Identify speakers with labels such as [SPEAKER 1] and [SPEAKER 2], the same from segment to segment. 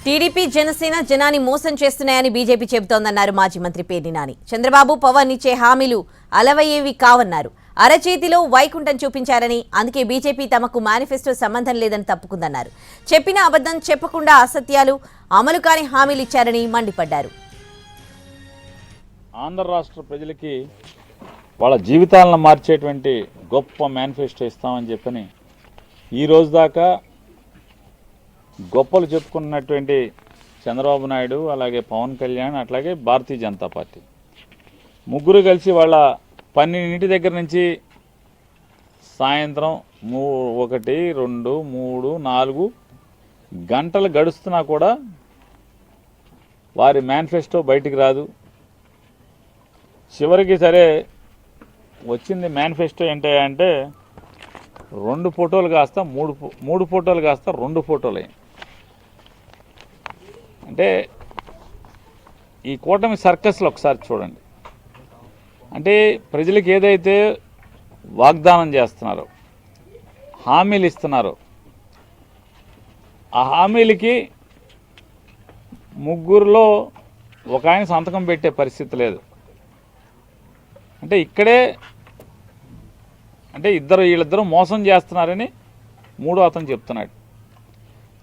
[SPEAKER 1] TDP Janasena జనాన్ని మోసం చేస్తున్నాయని బీజేపీ చెబుతోందన్నారు మాజీ మంత్రి పేర్ని నాని. చంద్రబాబు పవన్ ఇచ్చే హామీలు అలవయ్యేవి కావన్నారు. అరచేతిలో వైకుంఠం చూపించారని, అందుకే బీజేపీ తమకు మేనిఫెస్టో సంబంధం లేదని తప్పుకుందన్నారు. చెప్పిన అబద్ధం చెప్పకుండా అసత్యాలు, అమలు కాని హామీలు ఇచ్చారని మండిపడ్డారు.
[SPEAKER 2] ఆంధ్ర రాష్ట్ర ప్రజలకి వాళ్ళ జీవితాలను మార్చేటువంటి గొప్ప మేనిఫెస్టో ఇస్తామని చెప్పని ఈ రోజు దాకా గొప్పలు చెప్పుకున్నటువంటి చంద్రబాబు నాయుడు, అలాగే పవన్ కళ్యాణ్, అట్లాగే భారతీయ జనతా పార్టీ ముగ్గురు కలిసి వాళ్ళ 12 దగ్గర నుంచి సాయంత్రం 1, 2, 3, 4 గంటలు గడుస్తున్నా కూడా వారి మేనిఫెస్టో బయటికి రాదు. చివరికి సరే వచ్చింది మేనిఫెస్టో ఏంటంటే 2 ఫోటోలు కాస్త 3 ఫోటోలు కాస్త 2 ఫోటోలు అయ్యాయి. అంటే ఈ కూటమి సర్కస్లో ఒకసారి చూడండి. అంటే ప్రజలకు ఏదైతే వాగ్దానం చేస్తున్నారో, హామీలు ఇస్తున్నారో, ఆ హామీలకి ముగ్గురులో ఒక ఆయన సంతకం పెట్టే పరిస్థితి లేదు. అంటే ఇక్కడే అంటే వీళ్ళిద్దరూ మోసం చేస్తున్నారని మూడో అతను చెప్తున్నాడు.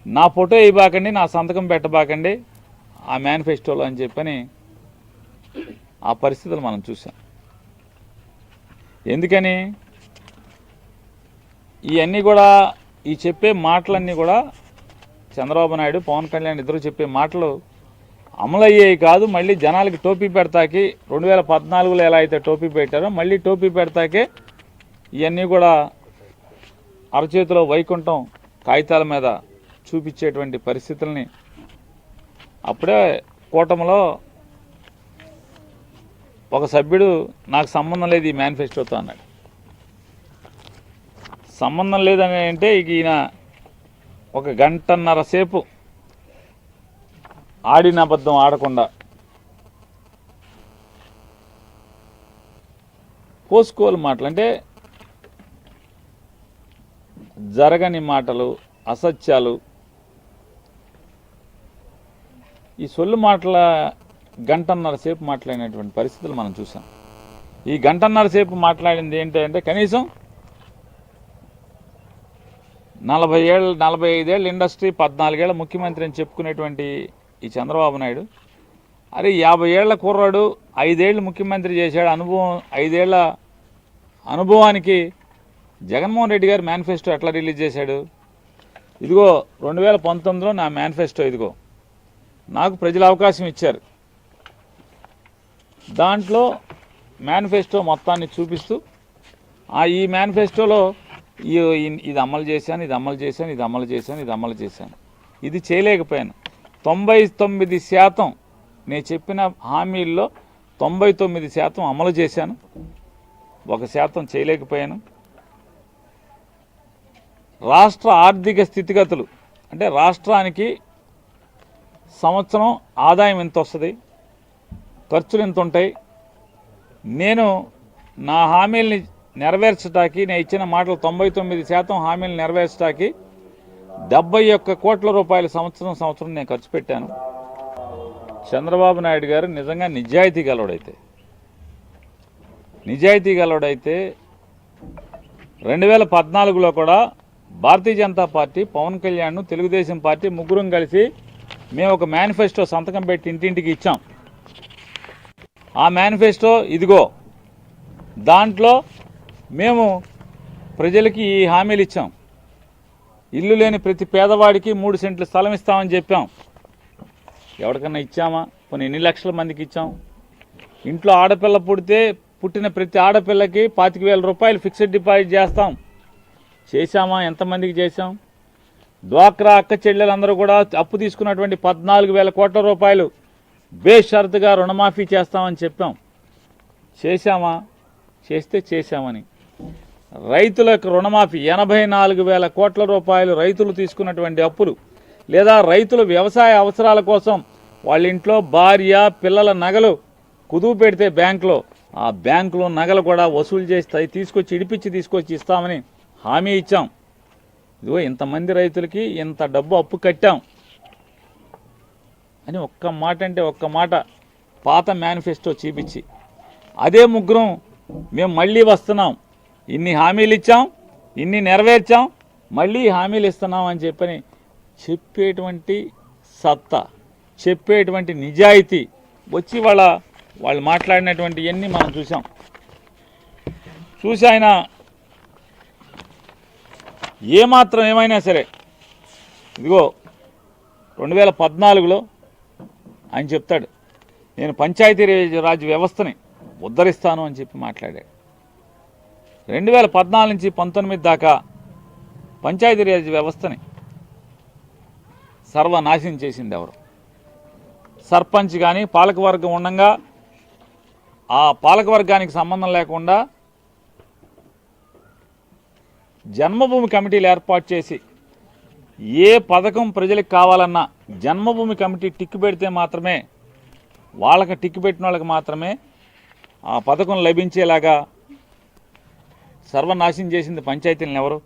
[SPEAKER 2] నా ఫోటో ఇవ్వబాకండి, నా సంతకం పెట్టబాకండి ఆ మేనిఫెస్టోలో అని చెప్పని ఆ పరిస్థితులు మనం చూసాం. ఎందుకని ఇవన్నీ కూడా ఈ చెప్పే మాటలన్నీ కూడా చంద్రబాబు నాయుడు, పవన్ కళ్యాణ్ ఇద్దరు చెప్పే మాటలు అమలయ్యేవి కాదు. మళ్ళీ జనాలకి టోపీ పెడతాకి 2014లో ఎలా అయితే టోపీ పెట్టారో మళ్ళీ టోపీ పెడతాకే ఇవన్నీ కూడా అరచేతిలో వైకుంఠం కాగితాల మీద చూపించేటువంటి పరిస్థితుల్ని అప్పుడే కూటమిలో ఒక సభ్యుడు నాకు సంబంధం లేదు ఈ మేనిఫెస్టోతో అన్నాడు. సంబంధం లేదని అంటే ఈయన 1 గంటన్నర సేపు ఆడిన అబద్ధం ఆడకుండా పోసుకోలు మాటలు, అంటే జరగని మాటలు, అసత్యాలు, ఈ సొల్లు మాటల గంటన్నర సేపు మాట్లాడినటువంటి పరిస్థితులు మనం చూసాం. ఈ గంటన్నర సేపు మాట్లాడింది ఏంటంటే కనీసం 45 ఏళ్ళ ఇండస్ట్రీ, 14 ఏళ్ళ ముఖ్యమంత్రి అని చెప్పుకునేటువంటి ఈ చంద్రబాబు నాయుడు, అరే 50 ఏళ్ల కుర్రాడు 5 ఏళ్ళు ముఖ్యమంత్రి చేశాడు, అనుభవం 5 ఏళ్ల అనుభవానికి జగన్మోహన్ రెడ్డి గారు మేనిఫెస్టో ఎట్లా రిలీజ్ చేశాడు? ఇదిగో 2019లో నా మేనిఫెస్టో, ఇదిగో నాకు ప్రజలు అవకాశం ఇచ్చారు, దాంట్లో మేనిఫెస్టో మొత్తాన్ని చూపిస్తూ ఈ మేనిఫెస్టోలో ఇది అమలు చేశాను, ఇది అమలు చేశాను, ఇది అమలు చేశాను, ఇది అమలు చేశాను, ఇది చేయలేకపోయాను. 99% నేను చెప్పిన హామీల్లో 99% అమలు చేశాను, 1% చేయలేకపోయాను. రాష్ట్ర ఆర్థిక స్థితిగతులు అంటే రాష్ట్రానికి సంవత్సరం ఆదాయం ఎంత వస్తుంది, ఖర్చులు ఎంత ఉంటాయి, నేను నా హామీల్ని నెరవేర్చడానికి, నేను ఇచ్చిన మాటలు 99% హామీలు నెరవేర్చడానికి 71 కోట్ల రూపాయలు సంవత్సరం నేను ఖర్చు పెట్టాను. చంద్రబాబు నాయుడు గారు నిజంగా నిజాయితీ గలవాడైతే 2014లో కూడా భారతీయ జనతా పార్టీ, పవన్ కళ్యాణ్, తెలుగుదేశం పార్టీ ముగ్గురం కలిసి మేము ఒక మేనిఫెస్టో సంతకం పెట్టి ఇంటింటికి ఇచ్చాం. ఆ మేనిఫెస్టో ఇదిగో, దాంట్లో మేము ప్రజలకి ఈ హామీలు ఇచ్చాం. ఇల్లు లేని ప్రతి పేదవాడికి 3 సెంట్లు స్థలం ఇస్తామని చెప్పాం. ఎవరికన్నా ఇచ్చామా? కొన్ని ఎన్ని లక్షల మందికి ఇచ్చాం? ఇంట్లో ఆడపిల్ల పుట్టిన ప్రతి ఆడపిల్లకి 25,000 రూపాయలు ఫిక్స్డ్ డిపాజిట్ చేశామా? ఎంతమందికి చేశాం? డ్వాక్రా అక్క చెల్లెలందరూ కూడా అప్పు తీసుకున్నటువంటి 14,000 కోట్ల రూపాయలు బేషరతుగా రుణమాఫీ చేస్తామని చెప్పాం. చేశామా? చేశామని. రైతులకు రుణమాఫీ 84,000 కోట్ల రూపాయలు రైతులు తీసుకున్నటువంటి అప్పులు, లేదా రైతులు వ్యవసాయ అవసరాల కోసం వాళ్ళ ఇంట్లో భార్య పిల్లల నగలు కుదువు పెడితే బ్యాంకులో, ఆ బ్యాంకులో నగలు కూడా వసూలు చేస్తాయి, తీసుకొచ్చి ఇస్తామని హామీ ఇచ్చాం. ఇదిగో ఇంతమంది రైతులకి ఇంత డబ్బు అప్పు కట్టాం. అని ఒక్క మాట అంటే ఒక్క మాట పాత మేనిఫెస్టో చూపించి, అదే ముగ్గురం మేము మళ్ళీ వస్తున్నాం, ఇన్ని హామీలు ఇచ్చాం, ఇన్ని నెరవేర్చాం, మళ్ళీ హామీలు ఇస్తున్నాం అని చెప్పని చెప్పేటువంటి సత్తా, చెప్పేటువంటి నిజాయితీ వచ్చి వాళ్ళు మాట్లాడినటువంటి ఇవన్నీ మనం చూసి ఆయన ఏమాత్రం ఏమైనా సరే, ఇదిగో 2014లో ఆయన చెప్తాడు, నేను పంచాయతీ రాజ్ వ్యవస్థని ఉద్ధరిస్తాను అని చెప్పి మాట్లాడాడు. 2014 నుంచి 19 దాకా పంచాయతీ రాజ్ వ్యవస్థని సర్వనాశనం చేసింది ఎవరు? సర్పంచ్ కానీ పాలకవర్గం ఉండగా ఆ పాలకవర్గానికి సంబంధం లేకుండా జన్మభూమి కమిటీలు ఏర్పాటు చేసి ఏ పథకం ప్రజలకు కావాలన్నా జన్మభూమి కమిటీ టిక్కు పెడితే మాత్రమే, వాళ్ళకి టిక్కు పెట్టిన వాళ్ళకి మాత్రమే ఆ పథకం లభించేలాగా సర్వనాశనం చేసింది పంచాయతీలను ఎవరు?